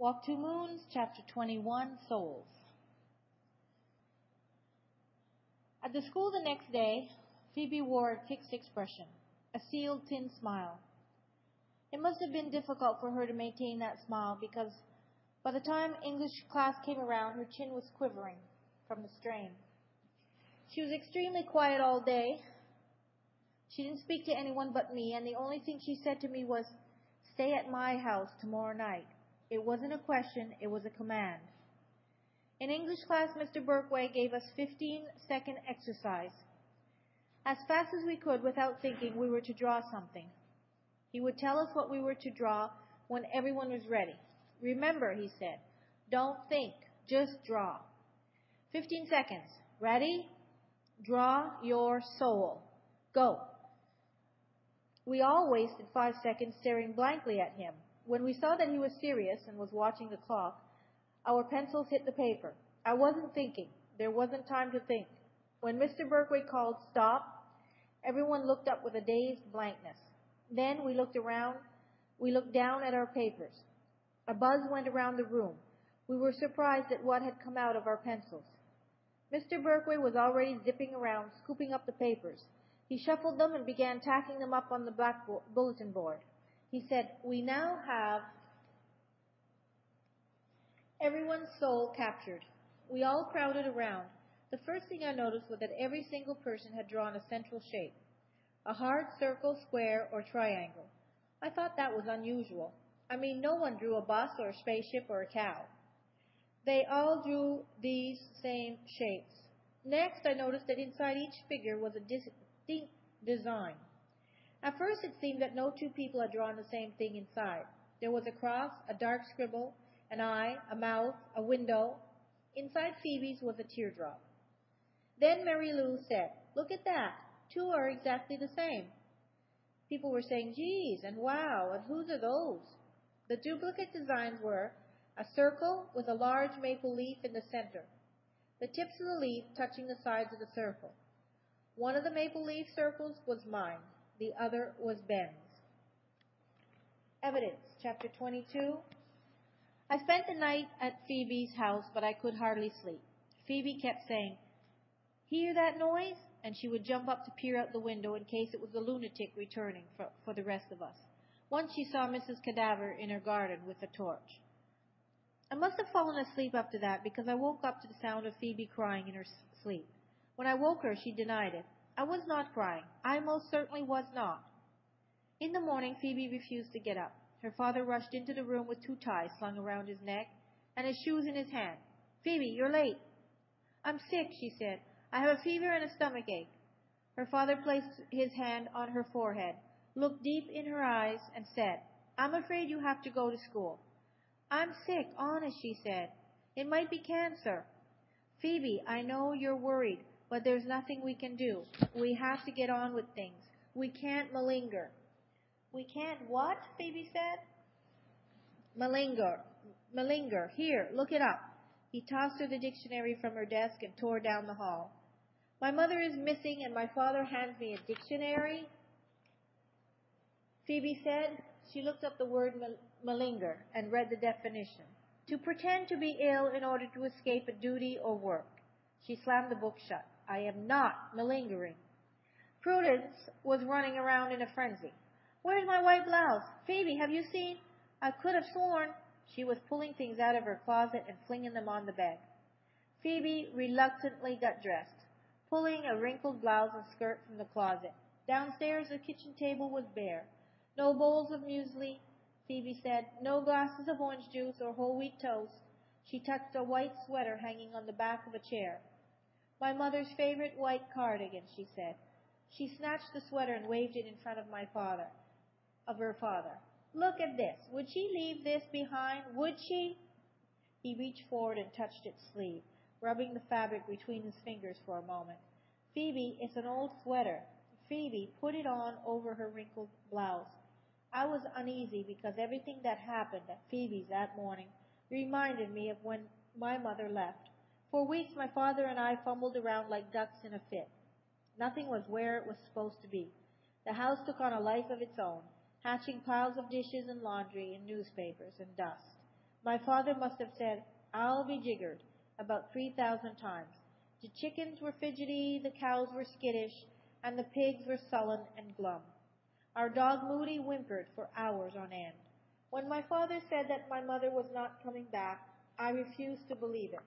Walk Two Moons, Chapter 21, Souls. At the school the next day, Phoebe wore a fixed expression, a sealed, thin smile. It must have been difficult for her to maintain that smile because by the time English class came around, her chin was quivering from the strain. She was extremely quiet all day. She didn't speak to anyone but me, and the only thing she said to me was, "Stay at my house tomorrow night." It wasn't a question, it was a command. In English class, Mr. Berkway gave us 15-second exercise. As fast as we could, without thinking, we were to draw something. He would tell us what we were to draw when everyone was ready. "Remember," he said, "don't think, just draw." 15 seconds. Ready? Draw your soul. Go. We all wasted 5 seconds staring blankly at him. When we saw that he was serious and was watching the clock, our pencils hit the paper. I wasn't thinking. There wasn't time to think. When Mr. Berkway called "Stop," everyone looked up with a dazed blankness. Then we looked down at our papers. A buzz went around the room. We were surprised at what had come out of our pencils. Mr. Berkway was already zipping around, scooping up the papers. He shuffled them and began tacking them up on the black bulletin board. He said, "We now have everyone's soul captured." We all crowded around. The first thing I noticed was that every single person had drawn a central shape, a hard circle, square, or triangle. I thought that was unusual. I mean, no one drew a bus or a spaceship or a cow. They all drew these same shapes. Next, I noticed that inside each figure was a distinct design. At first, it seemed that no two people had drawn the same thing inside. There was a cross, a dark scribble, an eye, a mouth, a window. Inside Phoebe's was a teardrop. Then Mary Lou said, "Look at that. Two are exactly the same." People were saying, "Geez," and "Wow," and "Whose are those?" The duplicate designs were a circle with a large maple leaf in the center, the tips of the leaf touching the sides of the circle. One of the maple leaf circles was mine. The other was Ben's. Evidence, Chapter 22. I spent the night at Phoebe's house, but I could hardly sleep. Phoebe kept saying, "Hear that noise?" And she would jump up to peer out the window in case it was the lunatic returning for the rest of us. Once she saw Mrs. Cadaver in her garden with a torch. I must have fallen asleep after that because I woke up to the sound of Phoebe crying in her sleep. When I woke her, she denied it. I was not crying. I most certainly was not. In the morning, Phoebe refused to get up. Her father rushed into the room with 2 ties slung around his neck and his shoes in his hand. "Phoebe, you're late." "I'm sick," she said. "I have a fever and a stomach ache." Her father placed his hand on her forehead, looked deep in her eyes, and said, "I'm afraid you have to go to school." "I'm sick, honest," she said. "It might be cancer." "Phoebe, I know you're worried, but there's nothing we can do. We have to get on with things. We can't malinger." "We can't what?" Phoebe said. Malinger. Here, look it up." He tossed her the dictionary from her desk and tore down the hall. "My mother is missing and my father hands me a dictionary?" Phoebe said. She looked up the word malinger and read the definition. To pretend to be ill in order to escape a duty or work. She slammed the book shut. "I am not malingering." Prudence was running around in a frenzy. "Where's my white blouse? Phoebe, have you seen? I could have sworn." She was pulling things out of her closet and flinging them on the bed. Phoebe reluctantly got dressed, pulling a wrinkled blouse and skirt from the closet. Downstairs, the kitchen table was bare. No bowls of muesli, Phoebe said, no glasses of orange juice or whole wheat toast. She touched a white sweater hanging on the back of a chair. "My mother's favorite white cardigan," she said. She snatched the sweater and waved it in front of her father. "Look at this. Would she leave this behind? Would she?" He reached forward and touched its sleeve, rubbing the fabric between his fingers for a moment. "Phoebe, it's an old sweater." Phoebe put it on over her wrinkled blouse. I was uneasy because everything that happened at Phoebe's that morning reminded me of when my mother left. For weeks my father and I fumbled around like ducks in a fit. Nothing was where it was supposed to be. The house took on a life of its own, hatching piles of dishes and laundry and newspapers and dust. My father must have said, "I'll be jiggered," about 3,000 times. The chickens were fidgety, the cows were skittish, and the pigs were sullen and glum. Our dog Moody whimpered for hours on end. When my father said that my mother was not coming back, I refused to believe it.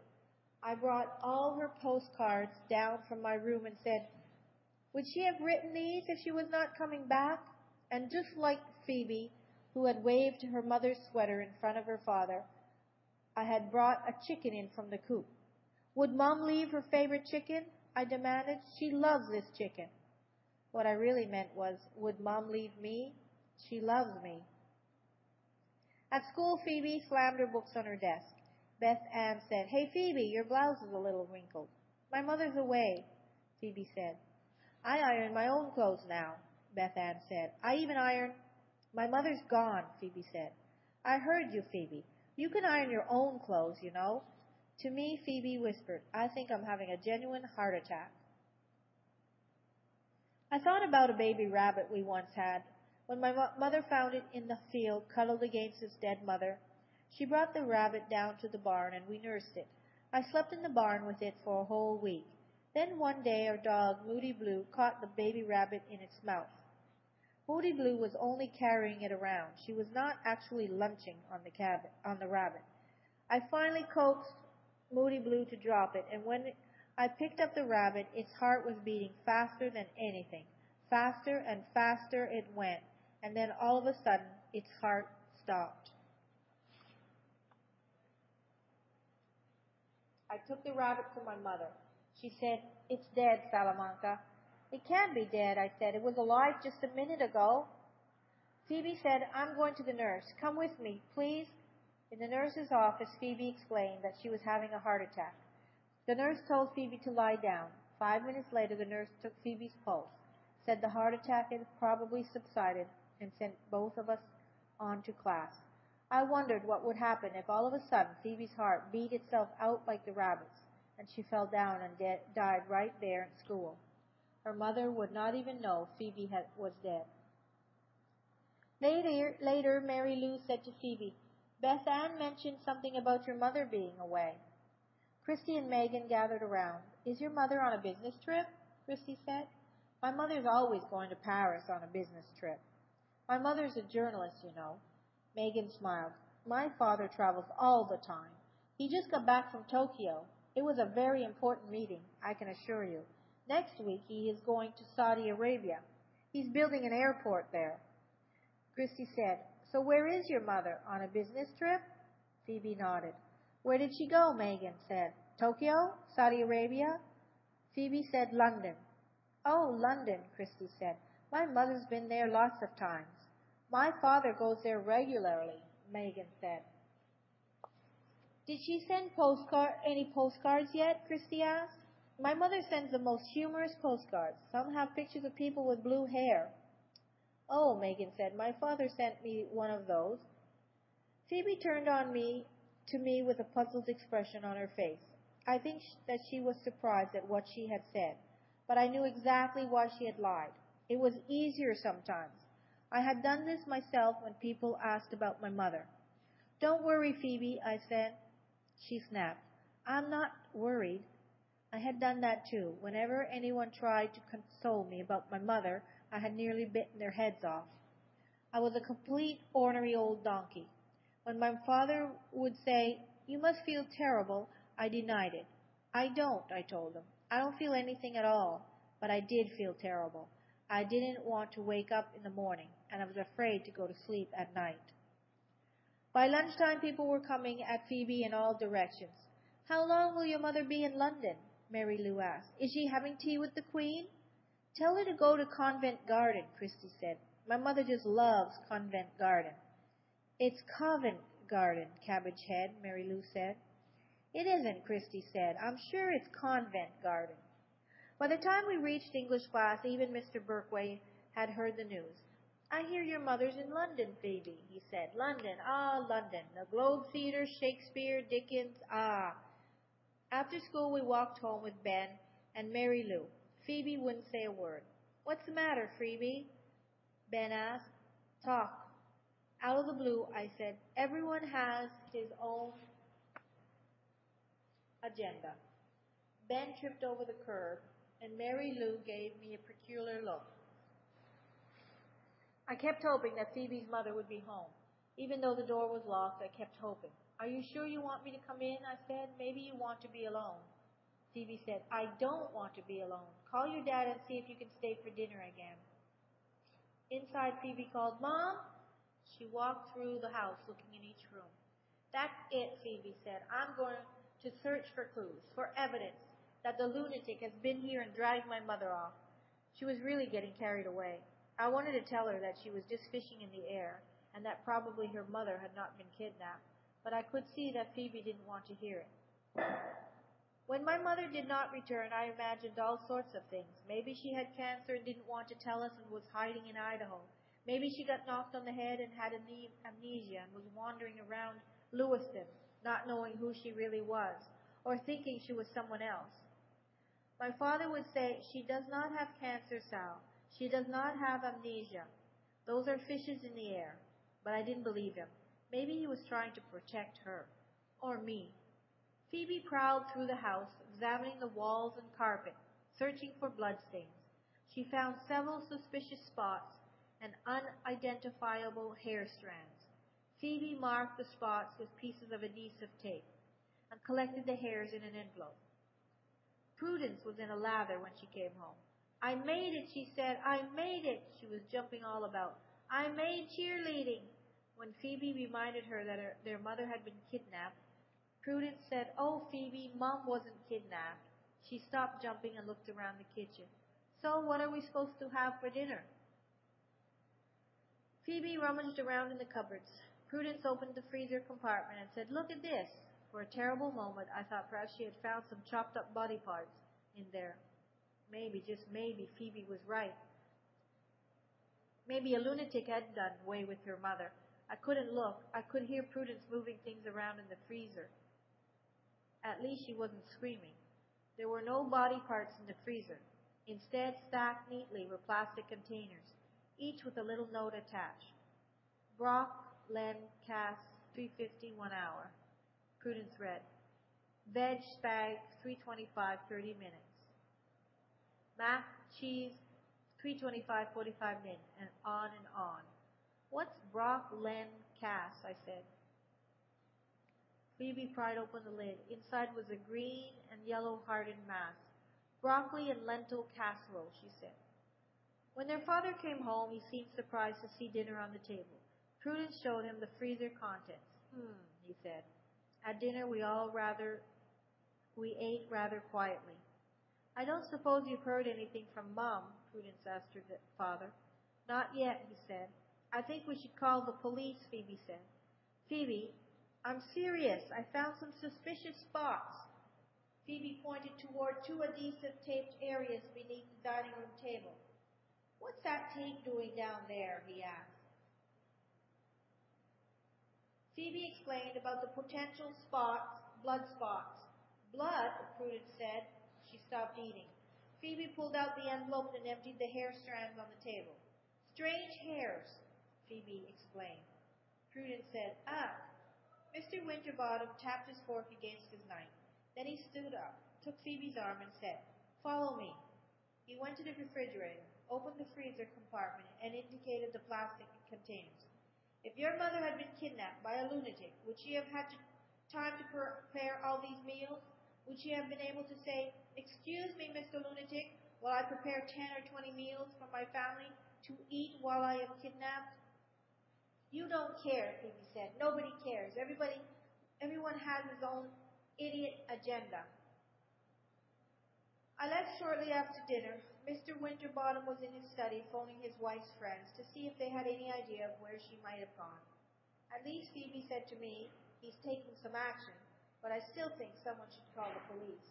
I brought all her postcards down from my room and said, "Would she have written these if she was not coming back?" And just like Phoebe, who had waved her mother's sweater in front of her father, I had brought a chicken in from the coop. "Would Mom leave her favorite chicken?" I demanded. "She loves this chicken." What I really meant was, would Mom leave me? She loves me. At school, Phoebe slammed her books on her desk. Beth Ann said, "Hey, Phoebe, your blouse is a little wrinkled." "My mother's away," Phoebe said. "I iron my own clothes now," Beth Ann said. "I even iron—" "My mother's gone," Phoebe said. "I heard you, Phoebe. You can iron your own clothes, you know." To me, Phoebe whispered, "I think I'm having a genuine heart attack." I thought about a baby rabbit we once had. When my mother found it in the field, cuddled against its dead mother, she brought the rabbit down to the barn and we nursed it. I slept in the barn with it for a whole week. Then one day our dog, Moody Blue, caught the baby rabbit in its mouth. Moody Blue was only carrying it around. She was not actually lunching on the rabbit. I finally coaxed Moody Blue to drop it, and when I picked up the rabbit, its heart was beating faster than anything. Faster and faster it went, and then all of a sudden, its heart stopped. I took the rabbit to my mother. She said, "It's dead, Salamanca." "It can't be dead," I said. "It was alive just a minute ago." Phoebe said, "I'm going to the nurse. Come with me, please." In the nurse's office, Phoebe explained that she was having a heart attack. The nurse told Phoebe to lie down. 5 minutes later, the nurse took Phoebe's pulse, said the heart attack had probably subsided, and sent both of us on to class. I wondered what would happen if all of a sudden Phoebe's heart beat itself out like the rabbit's, and she fell down and died right there in school. Her mother would not even know Phoebe was dead. Later, Mary Lou said to Phoebe, "Beth Ann mentioned something about your mother being away." Christy and Megan gathered around. "Is your mother on a business trip?" Christy said. "My mother's always going to Paris on a business trip." "My mother's a journalist, you know." Megan smiled. "My father travels all the time. He just got back from Tokyo. It was a very important meeting, I can assure you. Next week he is going to Saudi Arabia. He's building an airport there." Christy said, "So where is your mother? On a business trip?" Phoebe nodded. "Where did she go?" Megan said. "Tokyo? Saudi Arabia?" Phoebe said London. "Oh, London," Christy said. "My mother's been there lots of times." "My father goes there regularly," Megan said. "Did she send any postcards yet?" Christy asked. "My mother sends the most humorous postcards. Some have pictures of people with blue hair." "Oh," Megan said, "my father sent me one of those." Phoebe turned to me with a puzzled expression on her face. I think that she was surprised at what she had said, but I knew exactly why she had lied. It was easier sometimes. I had done this myself when people asked about my mother. "Don't worry, Phoebe," I said. She snapped. "I'm not worried." I had done that too. Whenever anyone tried to console me about my mother, I had nearly bitten their heads off. I was a complete ornery old donkey. When my father would say, "You must feel terrible," I denied it. "I don't," I told him. "I don't feel anything at all." But I did feel terrible. I didn't want to wake up in the morning, and I was afraid to go to sleep at night. By lunchtime, people were coming at Phoebe in all directions. "How long will your mother be in London?" Mary Lou asked. "Is she having tea with the Queen?" "Tell her to go to Covent Garden," Christy said. "My mother just loves Covent Garden." "It's Covent Garden, Cabbage Head," Mary Lou said. "It isn't," Christy said. "I'm sure it's Covent Garden." By the time we reached English class, even Mr. Berkway had heard the news. "I hear your mother's in London, Phoebe," he said. "London, London. The Globe Theatre, Shakespeare, Dickens, After school, we walked home with Ben and Mary Lou. Phoebe wouldn't say a word. "What's the matter, Phoebe?" Ben asked. "Talk." Out of the blue, I said, everyone has his own agenda. Ben tripped over the curb, and Mary Lou gave me a peculiar look. I kept hoping that Phoebe's mother would be home. Even though the door was locked, I kept hoping. Are you sure you want me to come in? I said. Maybe you want to be alone. Phoebe said, I don't want to be alone. Call your dad and see if you can stay for dinner again. Inside, Phoebe called, Mom! She walked through the house, looking in each room. That's it, Phoebe said. I'm going to search for clues, for evidence that the lunatic has been here and dragged my mother off. She was really getting carried away. I wanted to tell her that she was just fishing in the air and that probably her mother had not been kidnapped, but I could see that Phoebe didn't want to hear it. When my mother did not return, I imagined all sorts of things. Maybe she had cancer and didn't want to tell us and was hiding in Idaho. Maybe she got knocked on the head and had amnesia and was wandering around Lewiston, not knowing who she really was, or thinking she was someone else. My father would say, she does not have cancer, Sal. She does not have amnesia. Those are fishes in the air. But I didn't believe him. Maybe he was trying to protect her. Or me. Phoebe prowled through the house, examining the walls and carpet, searching for bloodstains. She found several suspicious spots and unidentifiable hair strands. Phoebe marked the spots with pieces of adhesive tape and collected the hairs in an envelope. Prudence was in a lather when she came home. I made it, she said. I made it. She was jumping all about. I made cheerleading. When Phoebe reminded her that their mother had been kidnapped, Prudence said, Oh, Phoebe, Mom wasn't kidnapped. She stopped jumping and looked around the kitchen. So what are we supposed to have for dinner? Phoebe rummaged around in the cupboards. Prudence opened the freezer compartment and said, Look at this. For a terrible moment, I thought perhaps she had found some chopped up body parts in there. Maybe, just maybe, Phoebe was right. Maybe a lunatic had done away with her mother. I couldn't look. I could hear Prudence moving things around in the freezer. At least she wasn't screaming. There were no body parts in the freezer. Instead, stacked neatly were plastic containers, each with a little note attached. Brock, Len, Cass, $3.50 1 hour. Prudence read. Veg, spag, $3.25 30 minutes. Mac, cheese, $3.25 45 minutes, and on and on. What's Brock, Len, Cass? I said. Phoebe pried open the lid. Inside was a green and yellow hardened mass. Broccoli and lentil casserole, she said. When their father came home, he seemed surprised to see dinner on the table. Prudence showed him the freezer contents. He said. At dinner, we ate rather quietly. I don't suppose you've heard anything from Mom, Prudence asked her father. Not yet, he said. I think we should call the police, Phoebe said. Phoebe, I'm serious. I found some suspicious spots. Phoebe pointed toward 2 adhesive-taped areas beneath the dining room table. What's that tape doing down there? He asked. Phoebe explained about the potential spots, blood spots. Blood, Prudence said. She stopped eating. Phoebe pulled out the envelope and emptied the hair strands on the table. Strange hairs, Phoebe explained. Prudence said, Mr. Winterbottom tapped his fork against his knife. Then he stood up, took Phoebe's arm, and said, Follow me. He went to the refrigerator, opened the freezer compartment, and indicated the plastic containers. If your mother had been kidnapped by a lunatic, would she have had time to prepare all these meals? Would she have been able to say, Excuse me, Mr. Lunatic, while I prepare 10 or 20 meals for my family to eat while I am kidnapped? You don't care, Phoebe said. Nobody cares. Everyone has his own idiot agenda. I left shortly after dinner. Mr. Winterbottom was in his study phoning his wife's friends to see if they had any idea of where she might have gone. At least Phoebe said to me, he's taking some action, but I still think someone should call the police.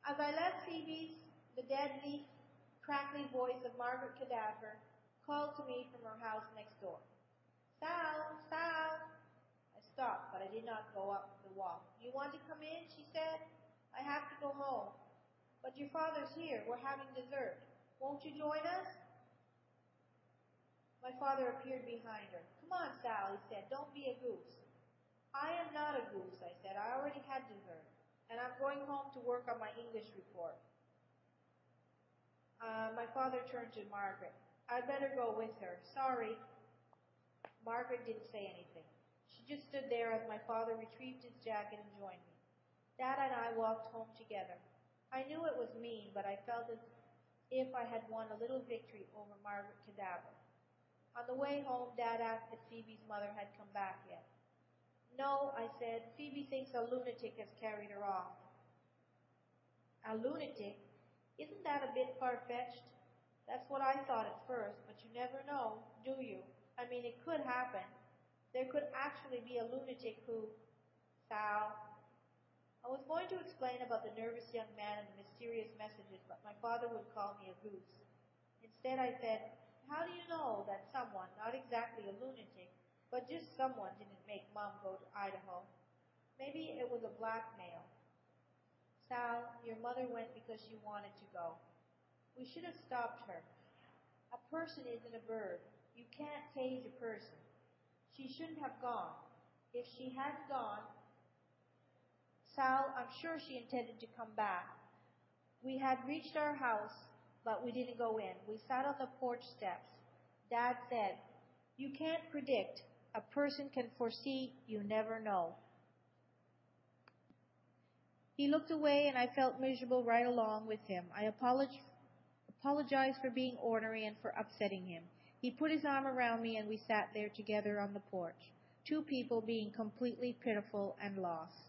As I left Phoebe's, the deadly, crackly voice of Margaret Cadaver called to me from her house next door. Sal, Sal! I stopped, but I did not go up the walk. You want to come in? She said. I have to go home. But your father's here. We're having dessert. Won't you join us? My father appeared behind her. "Come on, Sal," he said. "Don't be a goose." "I am not a goose," I said. "I already had dessert. And I'm going home to work on my English report." My father turned to Margaret. "I'd better go with her. Sorry." Margaret didn't say anything. She just stood there as my father retrieved his jacket and joined me. Dad and I walked home together. I knew it was mean, but I felt as if I had won a little victory over Margaret Cadaver. On the way home, Dad asked if Phoebe's mother had come back yet. "No," I said. "Phoebe thinks a lunatic has carried her off." "A lunatic? Isn't that a bit far-fetched?" "That's what I thought at first, but you never know, do you? I mean, it could happen. There could actually be a lunatic who—" "Sal." I was going to explain about the nervous young man and the mysterious messages, but my father would call me a goose. Instead, I said, "How do you know that someone, not exactly a lunatic, but just someone, didn't make Mom go to Idaho? Maybe it was a blackmail." "Sal, your mother went because she wanted to go. We should have stopped her. A person isn't a bird. You can't cage a person. She shouldn't have gone. If she had gone—" "Sal, I'm sure she intended to come back. We had reached our house, but we didn't go in. We sat on the porch steps. Dad said, 'You can't predict. A person can foresee. You never know.'" He looked away, and I felt miserable right along with him. I apologized for being ornery and for upsetting him. He put his arm around me, and we sat there together on the porch, two people being completely pitiful and lost.